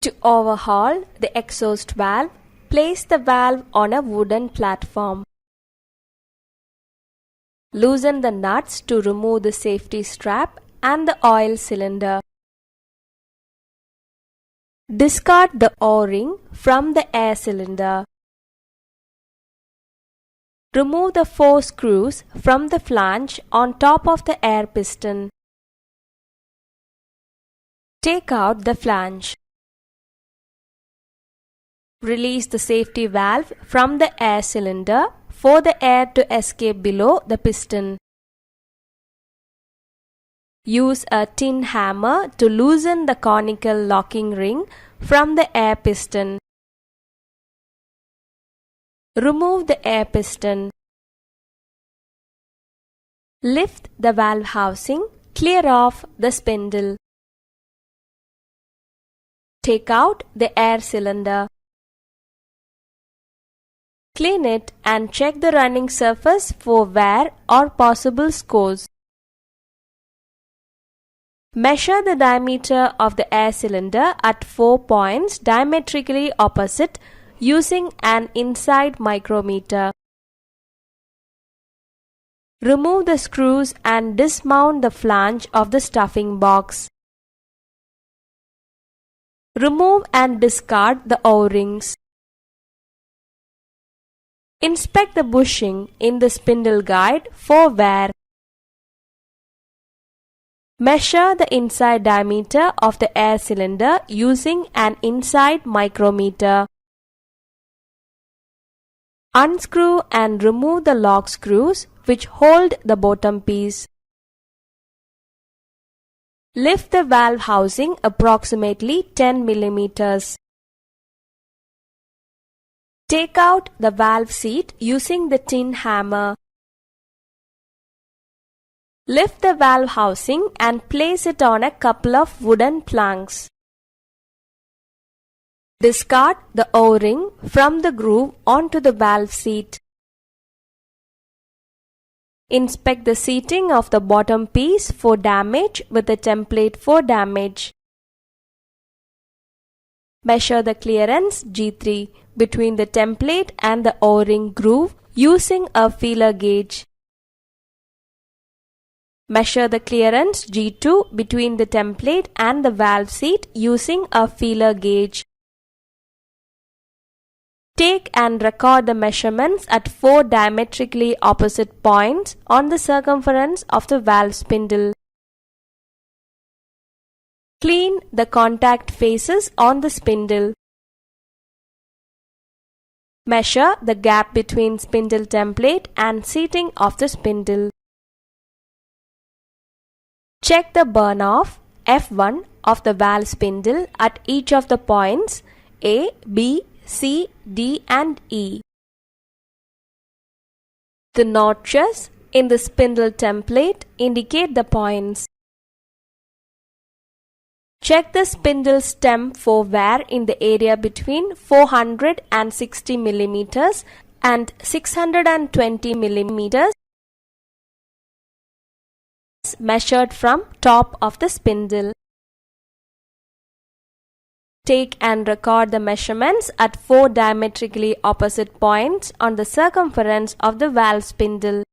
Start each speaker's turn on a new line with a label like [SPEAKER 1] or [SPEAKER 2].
[SPEAKER 1] To overhaul the exhaust valve, place the valve on a wooden platform. Loosen the nuts to remove the safety strap and the oil cylinder. Discard the O-ring from the air cylinder. Remove the 4 screws from the flange on top of the air piston. Take out the flange. Release the safety valve from the air cylinder for the air to escape below the piston. Use a tin hammer to loosen the conical locking ring from the air piston. Remove the air piston. Lift the valve housing, clear off the spindle. Take out the air cylinder. Clean it and check the running surface for wear or possible scores. Measure the diameter of the air cylinder at 4 points diametrically opposite using an inside micrometer. Remove the screws and dismount the flange of the stuffing box. Remove and discard the O-rings. Inspect the bushing in the spindle guide for wear. Measure the inside diameter of the air cylinder using an inside micrometer. Unscrew and remove the lock screws which hold the bottom piece. Lift the valve housing approximately 10 mm. Take out the valve seat using the tin hammer. Lift the valve housing and place it on a couple of wooden planks. Discard the O-ring from the groove onto the valve seat. Inspect the seating of the bottom piece for damage with a template for damage. Measure the clearance G3 between the template and the O-ring groove using a feeler gauge. Measure the clearance G2 between the template and the valve seat using a feeler gauge. Take and record the measurements at 4 diametrically opposite points on the circumference of the valve spindle. Clean the contact faces on the spindle. Measure the gap between spindle template and seating of the spindle. Check the burn-off F1 of the valve spindle at each of the points A, B, C, D and E. The notches in the spindle template indicate the points. Check the spindle stem for wear in the area between 460 mm and 620 mm measured from top of the spindle. Take and record the measurements at 4 diametrically opposite points on the circumference of the valve spindle.